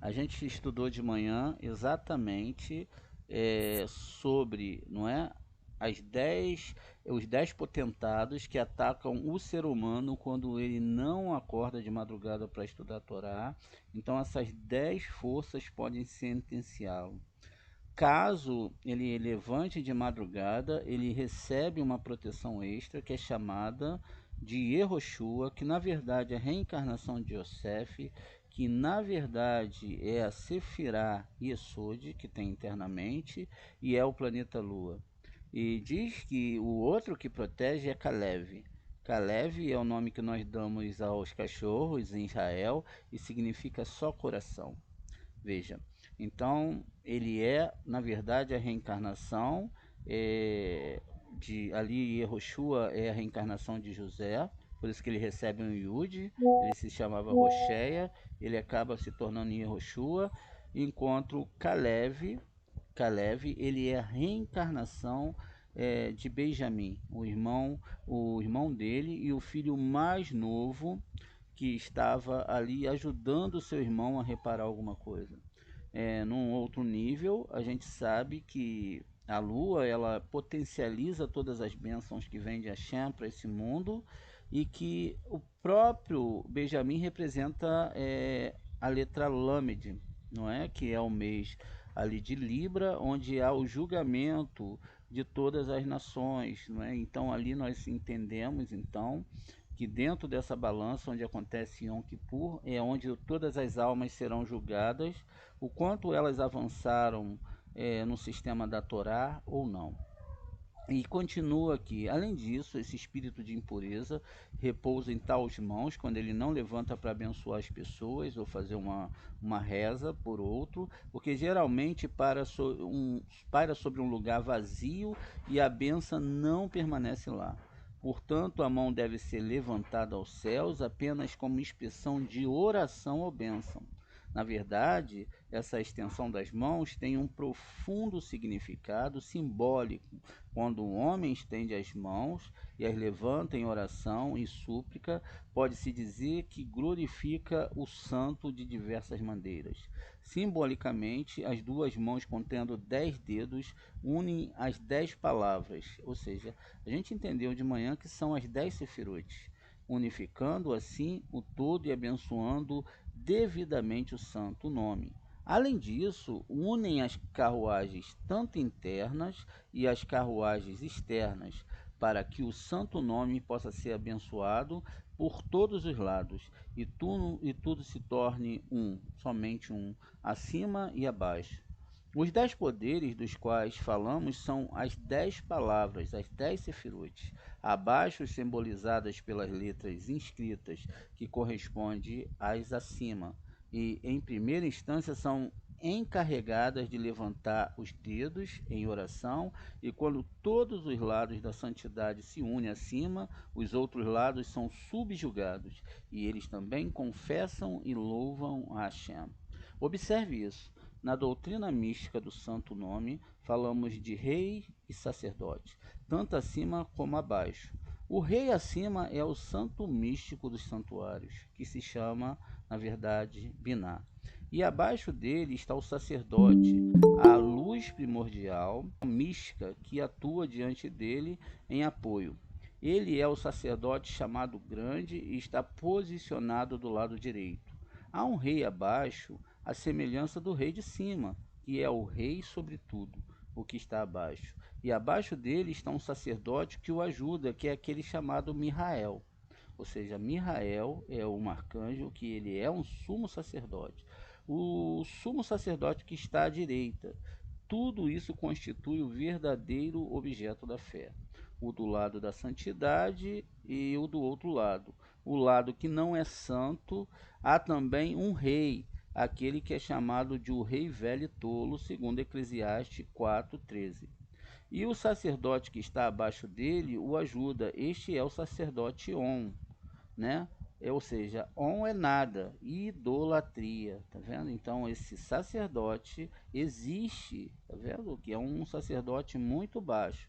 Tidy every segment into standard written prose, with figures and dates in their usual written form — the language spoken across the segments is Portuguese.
A gente estudou de manhã exatamente sobre, não é, as 10, os 10 potentados que atacam o ser humano quando ele não acorda de madrugada para estudar a Torá. Então essas 10 forças podem sentenciá-lo. Caso ele levante de madrugada, ele recebe uma proteção extra que é chamada de Yehoshua, que na verdade é a reencarnação de Yosef, que na verdade é a Sefirah Yesod, que tem internamente, e é o planeta Lua. E diz que o outro que protege é Kalev. Kalev é o nome que nós damos aos cachorros em Israel e significa só coração. Veja, então ele é, na verdade, a reencarnação de ali. Yehoshua é a reencarnação de José, por isso que ele recebe um Yud, ele se chamava Rocheia, ele acaba se tornando Yehoshua, enquanto Kalev, ele é a reencarnação de Benjamim, o irmão dele e o filho mais novo que estava ali ajudando o seu irmão a reparar alguma coisa. Num outro nível, a gente sabe que a Lua ela potencializa todas as bênçãos que vêm de Hashem para esse mundo e que o próprio Benjamin representa a letra Lamed, não é? Que é o mês ali de Libra, onde há o julgamento de todas as nações, não é? Então ali nós entendemos então que dentro dessa balança onde acontece Yom Kippur é onde todas as almas serão julgadas, o quanto elas avançaram no sistema da Torá ou não. E continua aqui, além disso, esse espírito de impureza repousa em tais mãos, quando ele não levanta para abençoar as pessoas ou fazer uma reza por outro, porque geralmente para sobre um lugar vazio e a benção não permanece lá. Portanto, a mão deve ser levantada aos céus apenas como expressão de oração ou bênção. Na verdade, essa extensão das mãos tem um profundo significado simbólico. Quando um homem estende as mãos e as levanta em oração e súplica, pode-se dizer que glorifica o santo de diversas maneiras. Simbolicamente, as duas mãos contendo 10 dedos unem as 10 palavras, ou seja, a gente entendeu de manhã que são as 10 sefirot, unificando assim o todo e abençoando devidamente o santo nome. Além disso, unem as carruagens tanto internas e as carruagens externas, para que o santo nome possa ser abençoado por todos os lados, e tudo se torne somente um, acima e abaixo. Os 10 poderes dos quais falamos são as 10 palavras, as 10 sefirot, abaixo simbolizadas pelas letras inscritas, que correspondem às acima, e em primeira instância são encarregadas de levantar os dedos em oração, e quando todos os lados da santidade se unem acima, os outros lados são subjugados, e eles também confessam e louvam a Hashem. Observe isso. Na doutrina mística do Santo Nome, falamos de rei e sacerdote, tanto acima como abaixo. O rei acima é o santo místico dos santuários, que se chama, na verdade, Biná. E abaixo dele está o sacerdote, a luz primordial, mística, que atua diante dele em apoio. Ele é o sacerdote chamado grande e está posicionado do lado direito. Há um rei abaixo, a semelhança do rei de cima, que é o rei sobre tudo, o que está abaixo. E abaixo dele está um sacerdote que o ajuda, que é aquele chamado Mihael. Ou seja, Mihael é um arcanjo que ele é um sumo sacerdote. o sumo sacerdote que está à direita. Tudo isso constitui o verdadeiro objeto da fé. O do lado da santidade e o do outro lado. O lado que não é santo, há também um rei, aquele que é chamado de o rei velho e tolo, segundo Eclesiastes 4:13. E o sacerdote que está abaixo dele o ajuda. Este é o sacerdote On, né? Ou seja, on é nada, idolatria, tá vendo? Então esse sacerdote existe, tá vendo? Que é um sacerdote muito baixo.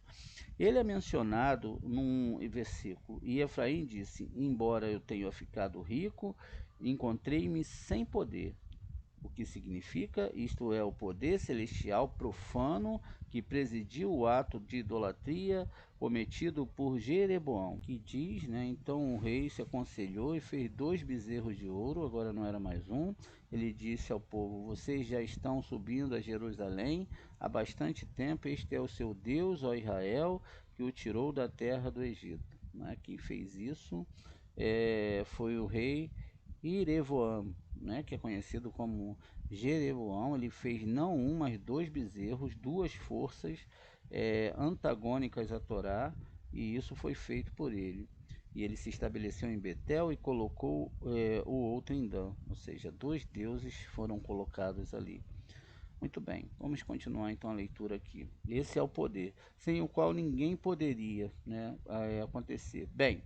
Ele é mencionado num versículo, e Efraim disse: embora eu tenha ficado rico, encontrei-me sem poder, o que significa, isto é, o poder celestial profano que presidiu o ato de idolatria cometido por Jeroboão, que diz, né, então o rei se aconselhou e fez 2 bezerros de ouro, agora não era mais um. Ele disse ao povo: vocês já estão subindo a Jerusalém há bastante tempo, este é o seu Deus, ó Israel, que o tirou da terra do Egito. Né? Quem fez isso foi o rei Irevoam, né, que é conhecido como Jeroboão. Ele fez não um, mas 2 bezerros, 2 forças antagônicas à Torá, e isso foi feito por ele. E ele se estabeleceu em Betel e colocou o outro em Dan, ou seja, 2 deuses foram colocados ali. Muito bem, vamos continuar então a leitura aqui. Esse é o poder, sem o qual ninguém poderia, né, acontecer. Bem,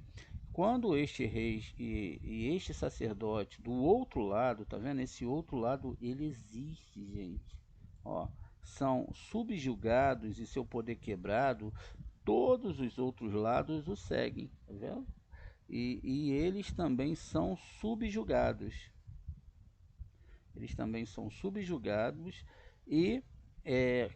quando este rei e este sacerdote do outro lado, tá vendo? Esse outro lado, ele existe, gente. Ó, são subjugados e seu poder quebrado, todos os outros lados o seguem, tá vendo? E eles também são subjugados. Eles também são subjugados e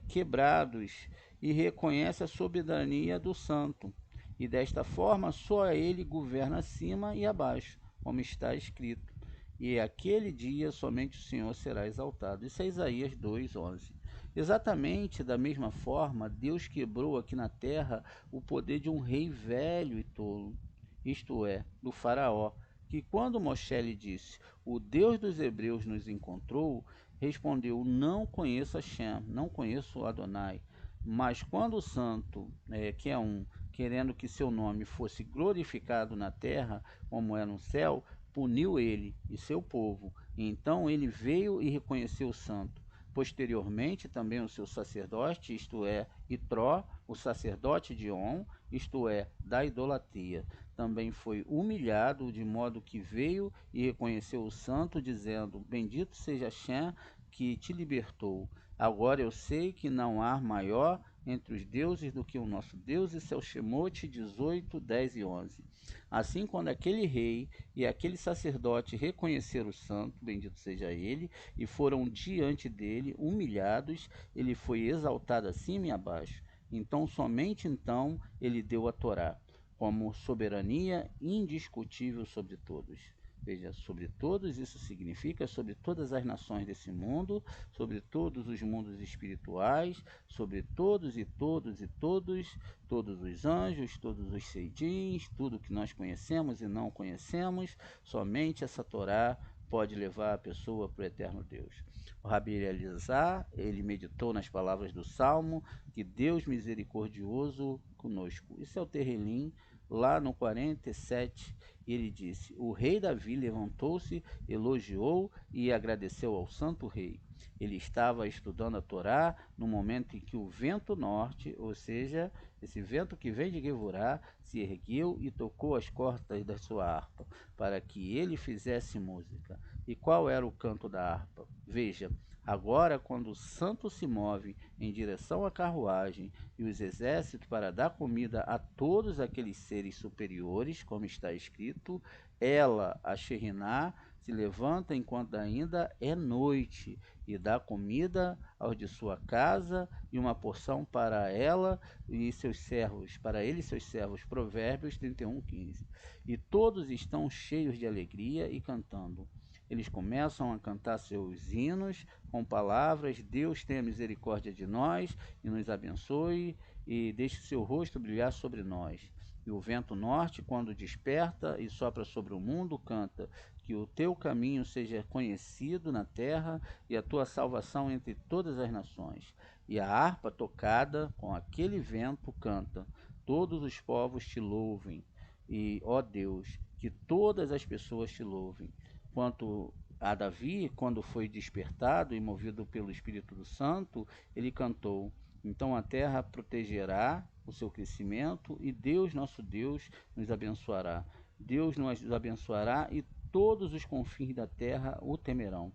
quebrados, e reconhece a soberania do santo. E desta forma só ele governa acima e abaixo, como está escrito. E aquele dia somente o Senhor será exaltado. Isso é Isaías 2:11. Exatamente da mesma forma, Deus quebrou aqui na terra o poder de um rei velho e tolo, isto é, do faraó, que quando Moshe lhe disse: o Deus dos hebreus nos encontrou, respondeu: não conheço Hashem, não conheço Adonai. Mas quando o santo, que é um, querendo que seu nome fosse glorificado na terra, como é no céu, puniu ele e seu povo. E então ele veio e reconheceu o santo. Posteriormente, também o seu sacerdote, isto é, Itró, o sacerdote de On, isto é, da idolatria, também foi humilhado, de modo que veio e reconheceu o santo, dizendo: bendito seja Shem, que te libertou. Agora eu sei que não há maior entre os deuses do que o nosso Deus. Isso é o Shemote 18, 10 e 11. Assim, quando aquele rei e aquele sacerdote reconheceram o santo, bendito seja ele, e foram diante dele humilhados, ele foi exaltado acima e abaixo. Então, somente então, ele deu a Torá como soberania indiscutível sobre todos. Veja, sobre todos, isso significa sobre todas as nações desse mundo, sobre todos os mundos espirituais, sobre todos e todos e todos, todos os anjos, todos os seidins, tudo que nós conhecemos e não conhecemos. Somente essa Torá pode levar a pessoa para o eterno Deus. O Rabi Eliezer, ele meditou nas palavras do Salmo, que Deus misericordioso conosco. Isso é o Terrilim, lá no 47, ele disse: o rei Davi levantou-se, elogiou e agradeceu ao santo rei. Ele estava estudando a Torá no momento em que o vento norte, ou seja, esse vento que vem de Gevurá, se ergueu e tocou as cordas da sua harpa, para que ele fizesse música. E qual era o canto da harpa? Veja, agora, quando o santo se move em direção à carruagem e os exércitos para dar comida a todos aqueles seres superiores, como está escrito, ela, a Sheriná, se levanta enquanto ainda é noite e dá comida aos de sua casa e uma porção para ela e seus servos, para ele e seus servos. Provérbios 31:15. E todos estão cheios de alegria e cantando. Eles começam a cantar seus hinos com palavras: Deus tenha misericórdia de nós e nos abençoe e deixe seu rosto brilhar sobre nós. E o vento norte, quando desperta e sopra sobre o mundo, canta: que o teu caminho seja conhecido na terra e a tua salvação entre todas as nações. E a harpa tocada com aquele vento canta, todos os povos te louvem. E, ó Deus, que todas as pessoas te louvem. Quanto a Davi, quando foi despertado e movido pelo Espírito Santo, ele cantou: então a terra protegerá o seu crescimento e Deus, nosso Deus, nos abençoará. Deus nos abençoará e todos os confins da terra o temerão.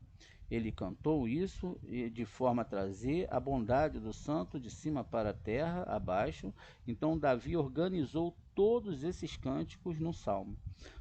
Ele cantou isso de forma a trazer a bondade do santo de cima para a terra, abaixo. Então Davi organizou todos esses cânticos no salmo,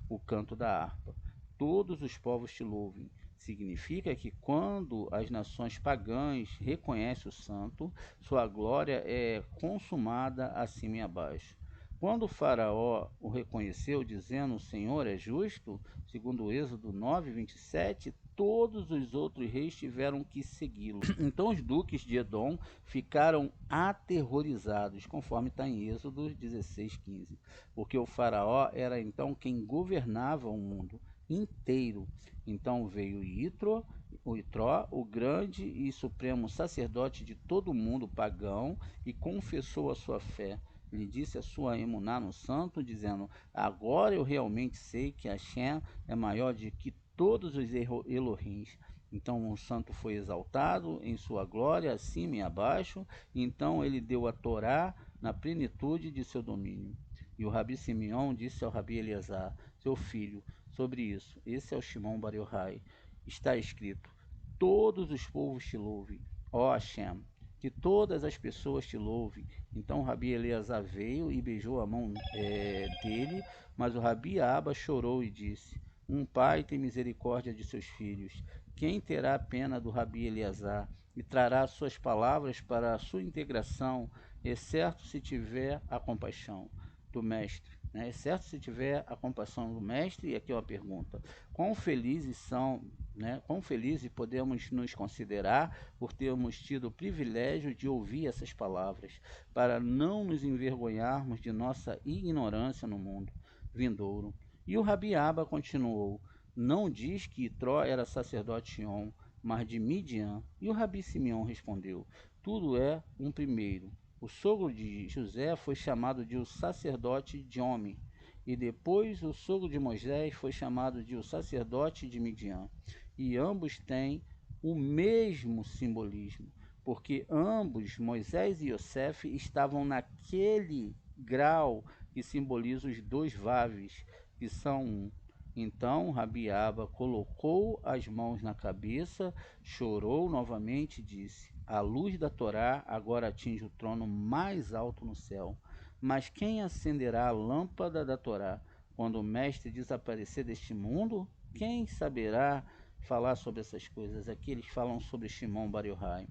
o canto da harpa. Todos os povos te louvem. Significa que quando as nações pagãs reconhecem o santo, sua glória é consumada acima e abaixo. Quando o faraó o reconheceu, dizendo: o Senhor é justo, segundo o Êxodo 9:27, todos os outros reis tiveram que segui-lo. Então os duques de Edom ficaram aterrorizados, conforme está em Êxodo 16:15, porque o faraó era então quem governava o mundo inteiro. Então veio Itró, o grande e supremo sacerdote de todo o mundo pagão, e confessou a sua fé. Lhe disse a sua emuná no santo, dizendo: agora eu realmente sei que Hashem é maior do que todos os Elohims. Então o santo foi exaltado em sua glória, acima e abaixo. Então ele deu a Torá na plenitude de seu domínio. E o Rabi Simeão disse ao Rabi Eleazar, seu filho, sobre isso: esse é o Shimon Bar Yochai. Está escrito: todos os povos te louvem, ó Hashem, que todas as pessoas te louvem. Então o Rabi Eleazar veio e beijou a mão dele, mas o Rabi Aba chorou e disse: um pai tem misericórdia de seus filhos. Quem terá pena do Rabi Eleazar e trará suas palavras para a sua integração, exceto se tiver a compaixão do mestre? Exceto se tiver a compaixão do mestre. E aqui é uma pergunta: quão felizes são, quão felizes podemos nos considerar por termos tido o privilégio de ouvir essas palavras, para não nos envergonharmos de nossa ignorância no mundo vindouro. E o Rabi Aba continuou: não diz que Itró era sacerdote em On, mas de Midian. E o Rabi Simeão respondeu: tudo é um primeiro. O sogro de José foi chamado de o sacerdote de Homem, e depois o sogro de Moisés foi chamado de o sacerdote de Midian. E ambos têm o mesmo simbolismo, porque ambos, Moisés e Yosef, estavam naquele grau que simboliza os dois vaves, que são um. Então Rabi Aba colocou as mãos na cabeça, chorou novamente e disse: a luz da Torá agora atinge o trono mais alto no céu. Mas quem acenderá a lâmpada da Torá quando o mestre desaparecer deste mundo? Quem saberá falar sobre essas coisas? Aqui eles falam sobre Shimon Bar Yochai.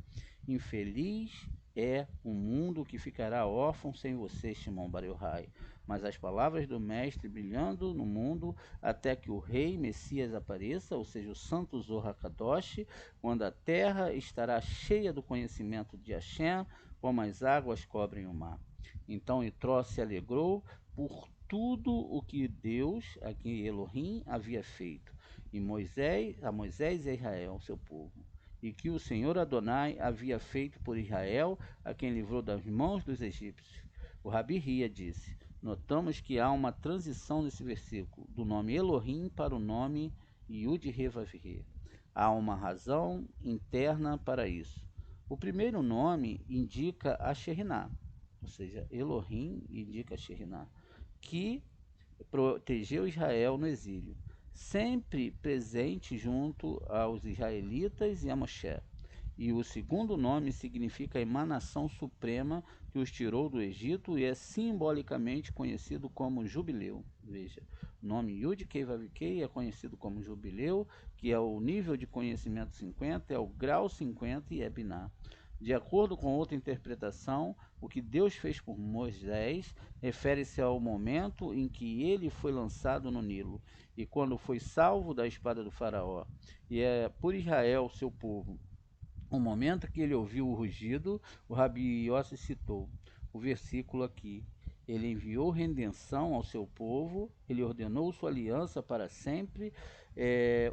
Infeliz é o mundo que ficará órfão sem você, Shimon Bar Yochai. Mas as palavras do mestre brilhando no mundo até que o rei Messias apareça, ou seja, o santo Zohar Kadosh, quando a terra estará cheia do conhecimento de Hashem, como as águas cobrem o mar. Então Itró se alegrou por tudo o que Deus, aqui Elohim, havia feito, e a Moisés e a Israel, seu povo, e que o Senhor Adonai havia feito por Israel, a quem livrou das mãos dos egípcios. O Rabi Hia disse: notamos que há uma transição nesse versículo, do nome Elohim para o nome Yud-He-Vav-He. Há uma razão interna para isso. O primeiro nome indica a Shekhinah, ou seja, Elohim indica a Shekhinah, que protegeu Israel no exílio, sempre presente junto aos israelitas e a Moshe. E o segundo nome significa a emanação suprema que os tirou do Egito e é simbolicamente conhecido como jubileu. Veja, o nome Yud-Kei-Vav-Kei é conhecido como jubileu, que é o nível de conhecimento 50, é o grau 50 e é Binah. De acordo com outra interpretação, o que Deus fez por Moisés refere-se ao momento em que ele foi lançado no Nilo e quando foi salvo da espada do faraó. E é por Israel, seu povo. O momento que ele ouviu o rugido, o Rabi Yossi citou o versículo aqui. Ele enviou redenção ao seu povo, ele ordenou sua aliança para sempre.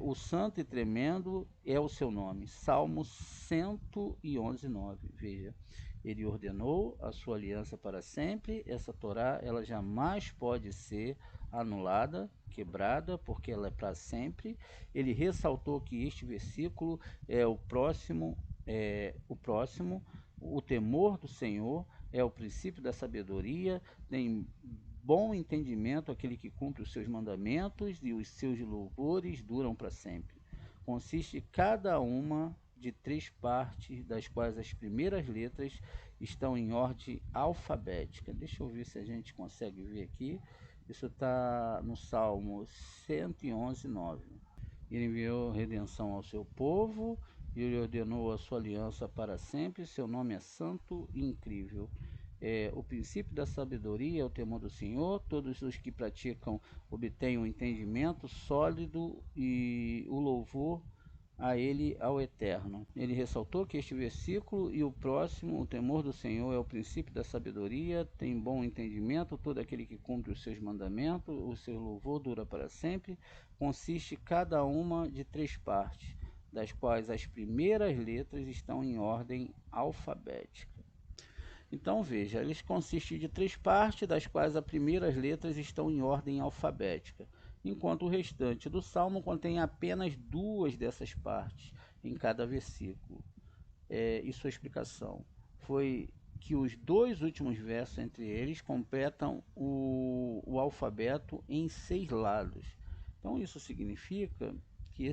O santo e tremendo é o seu nome. Salmo 111, 9. Veja, ele ordenou a sua aliança para sempre. Essa Torá, ela jamais pode ser anulada, quebrada, porque ela é para sempre. Ele ressaltou que este versículo é o próximo, o temor do Senhor é o princípio da sabedoria, tem bom entendimento aquele que cumpre os seus mandamentos, e os seus louvores duram para sempre. Consiste cada uma de 3 partes, das quais as primeiras letras estão em ordem alfabética. Deixa eu ver se a gente consegue ver aqui. Isso está no Salmo 111, 9. Ele enviou redenção ao seu povo, e ele ordenou a sua aliança para sempre. Seu nome é santo e incrível. O princípio da sabedoria é o temor do Senhor. Todos os que praticam obtêm um entendimento sólido, e o louvor a ele, ao Eterno. Ele ressaltou que este versículo e o próximo, o temor do Senhor é o princípio da sabedoria, tem bom entendimento todo aquele que cumpre os seus mandamentos, o seu louvor dura para sempre. Consiste cada uma de 3 partes, das quais as primeiras letras estão em ordem alfabética. Então veja, eles consistem de 3 partes, das quais as primeiras letras estão em ordem alfabética, enquanto o restante do salmo contém apenas 2 dessas partes em cada versículo. E sua explicação foi que os 2 últimos versos entre eles completam o alfabeto em 6 lados. Então isso significa que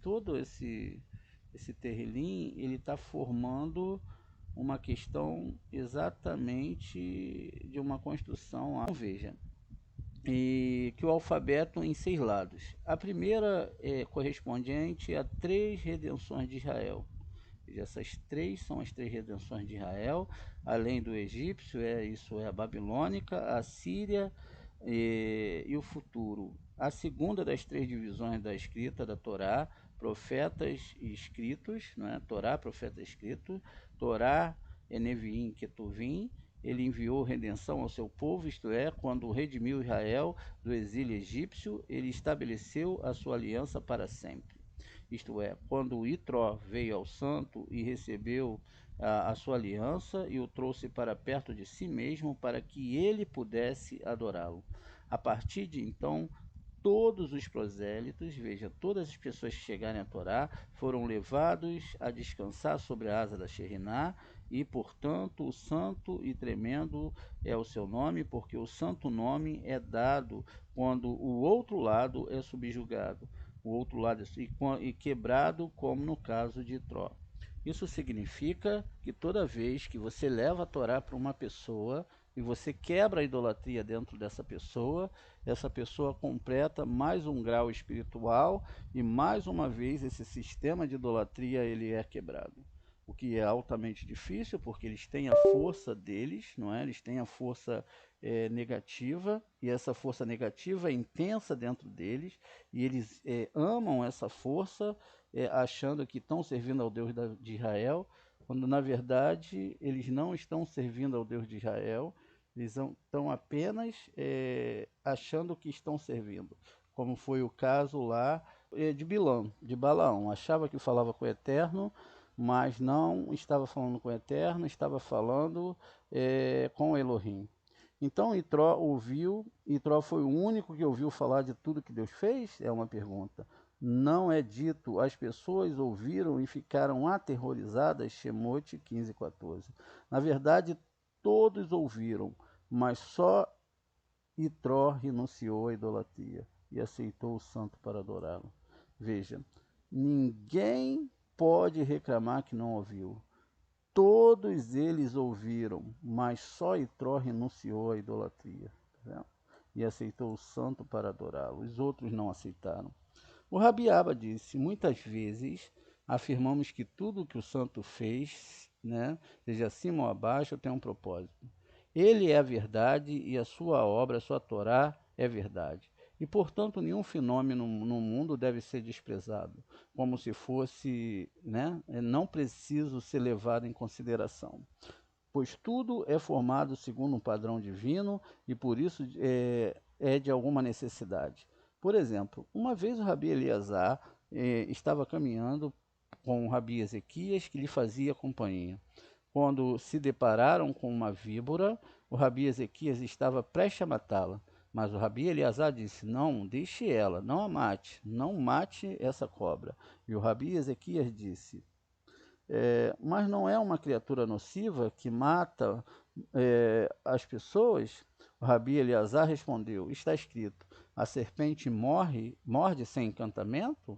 todo esse terrilim, ele está formando uma questão exatamente de uma construção. Então, veja, que o alfabeto em 6 lados. A primeira é correspondente a 3 redenções de Israel. Essas 3 são as 3 redenções de Israel, além do egípcio, isso é a babilônica, a síria e o futuro. A segunda das 3 divisões da escrita da Torá, profetas e escritos, não é? Torá, profeta escrito, Torá, Neviim, Ketuvim. Ele enviou redenção ao seu povo, isto é, quando redimiu Israel do exílio egípcio, ele estabeleceu a sua aliança para sempre. Isto é, quando Itró veio ao santo e recebeu a sua aliança e o trouxe para perto de si mesmo para que ele pudesse adorá-lo. A partir de então, todos os prosélitos, veja, todas as pessoas que chegarem a Torá foram levados a descansar sobre a asa da Sheriná, e, portanto, o santo e tremendo é o seu nome, porque o santo nome é dado quando o outro lado é subjugado, o outro lado e quebrado, como no caso de Itró. Isso significa que toda vez que você leva a Torá para uma pessoa e você quebra a idolatria dentro dessa pessoa, essa pessoa completa mais um grau espiritual, e mais uma vez esse sistema de idolatria ele é quebrado. O que é altamente difícil, porque eles têm a força deles, não é? Eles têm a força negativa, e essa força negativa é intensa dentro deles, e eles amam essa força, achando que estão servindo ao Deus de Israel, quando na verdade eles não estão servindo ao Deus de Israel, eles estão apenas achando que estão servindo, como foi o caso lá de Balaão. Achava que falava com o Eterno, mas não estava falando com o Eterno, estava falando com Elohim. Então Itró foi o único que ouviu falar de tudo que Deus fez? É uma pergunta. Não é dito, as pessoas ouviram e ficaram aterrorizadas, Shemote 15:14. Na verdade, todos ouviram, mas só Itró renunciou à idolatria e aceitou o santo para adorá-lo. Veja, ninguém pode reclamar que não ouviu. Todos eles ouviram, mas só Itró renunciou à idolatria, tá? E aceitou o santo para adorá-lo. Os outros não aceitaram. O Rabiaba disse: muitas vezes afirmamos que tudo que o santo fez, né, seja acima ou abaixo, tem um propósito. Ele é a verdade, e a sua obra, a sua Torá, é verdade. E, portanto, nenhum fenômeno no mundo deve ser desprezado, como se fosse, né, não preciso ser levado em consideração. pois tudo é formado segundo um padrão divino e por isso é de alguma necessidade. Por exemplo, uma vez o Rabi Eleazar estava caminhando com o Rabi Ezequias, que lhe fazia companhia. Quando se depararam com uma víbora, o Rabi Ezequias estava prestes a matá-la. Mas o Rabi Eleazar disse: Não, deixe ela, não a mate, não mate essa cobra. E o Rabi Ezequias disse: Mas não é uma criatura nociva que mata as pessoas? O Rabi Eleazar respondeu: Está escrito: a serpente morde sem encantamento?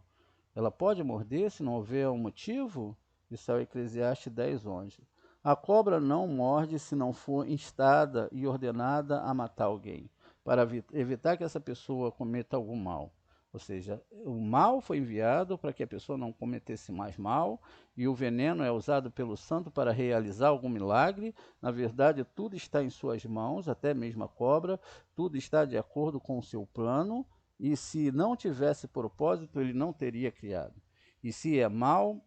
Ela pode morder se não houver um motivo? Isso é o Eclesiastes 10:11. A cobra não morde se não for instada e ordenada a matar alguém, para evitar que essa pessoa cometa algum mal. Ou seja, o mal foi enviado para que a pessoa não cometesse mais mal, e o veneno é usado pelo santo para realizar algum milagre. Na verdade, tudo está em suas mãos, até mesmo a cobra, tudo está de acordo com o seu plano, e se não tivesse propósito, ele não teria criado. E se é mal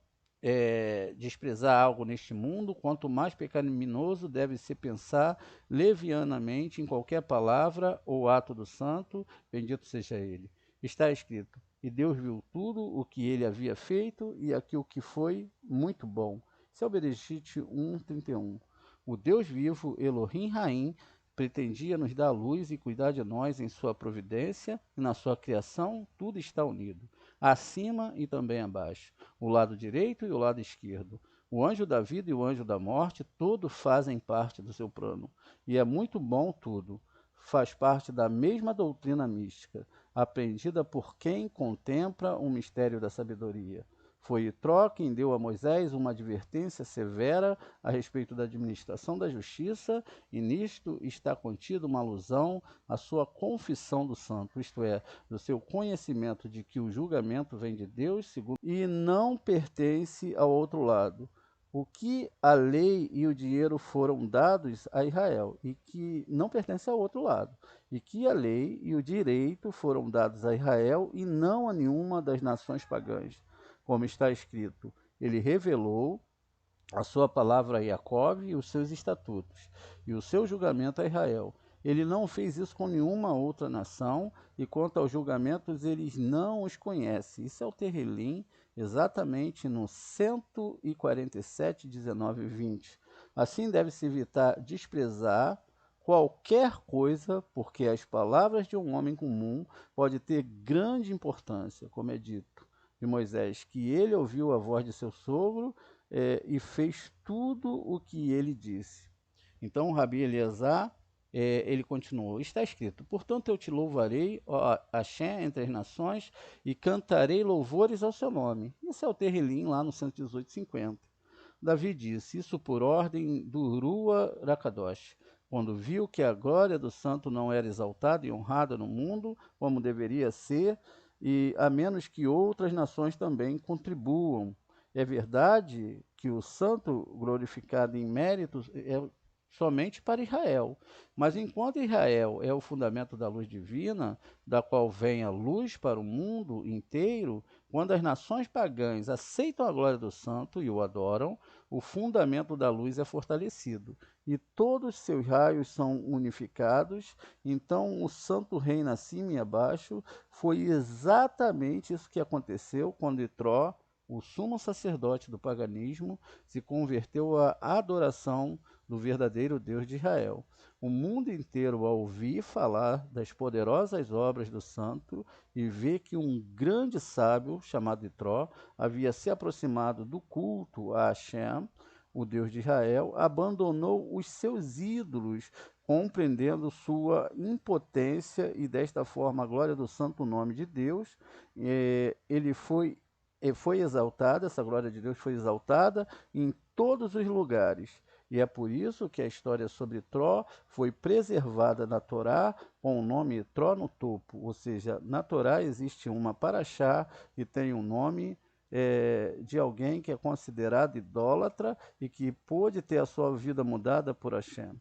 desprezar algo neste mundo, quanto mais pecaminoso deve se pensar levianamente em qualquer palavra ou ato do santo, bendito seja ele. Está escrito: E Deus viu tudo o que ele havia feito, e aquilo que foi muito bom. Isso é o Bereshit 1:31. O Deus vivo, Elohim Raim, pretendia nos dar luz e cuidar de nós em sua providência, e na sua criação tudo está unido, acima e também abaixo, o lado direito e o lado esquerdo. O anjo da vida e o anjo da morte, todos fazem parte do seu plano. E é muito bom tudo. Faz parte da mesma doutrina mística, aprendida por quem contempla o mistério da sabedoria. Foi Itró quem deu a Moisés uma advertência severa a respeito da administração da justiça, e nisto está contida uma alusão à sua confissão do santo, isto é, do seu conhecimento de que o julgamento vem de Deus segundo, e não pertence ao outro lado. O que a lei e o dinheiro foram dados a Israel, e que não pertence ao outro lado, e que a lei e o direito foram dados a Israel e não a nenhuma das nações pagãs. Como está escrito, ele revelou a sua palavra a Jacob e os seus estatutos, e o seu julgamento a Israel. Ele não fez isso com nenhuma outra nação, e quanto aos julgamentos, eles não os conhecem. Isso é o Terrilim, exatamente no 147, 19 e 20. Assim deve-se evitar desprezar qualquer coisa, porque as palavras de um homem comum podem ter grande importância, como é dito de Moisés, que ele ouviu a voz de seu sogro e fez tudo o que ele disse. Então, o Rabi Eleazar, ele continuou: Está escrito: Portanto, eu te louvarei, ó Hashem, entre as nações, e cantarei louvores ao seu nome. Isso é o Terrilim, lá no 118:50. Davi disse isso por ordem do Rua Rakadosh, quando viu que a glória do santo não era exaltada e honrada no mundo como deveria ser, e a menos que outras nações também contribuam. É verdade que o santo glorificado em méritos é somente para Israel, mas enquanto Israel é o fundamento da luz divina, da qual vem a luz para o mundo inteiro, quando as nações pagãs aceitam a glória do santo e o adoram, o fundamento da luz é fortalecido e todos seus raios são unificados. Então o santo reina acima e abaixo. Foi exatamente isso que aconteceu quando Itró, o sumo sacerdote do paganismo, se converteu à adoração do verdadeiro Deus de Israel. O mundo inteiro, ao ouvir falar das poderosas obras do santo e ver que um grande sábio, chamado Itró, havia se aproximado do culto a Hashem, o Deus de Israel, abandonou os seus ídolos, compreendendo sua impotência, e desta forma a glória do santo nome de Deus, ele foi exaltada, essa glória de Deus foi exaltada em todos os lugares. E é por isso que a história sobre Tró foi preservada na Torá com o nome Tró no topo. Ou seja, na Torá existe uma paraxá que tem um nome de alguém que é considerado idólatra e que pôde ter a sua vida mudada por Hashem.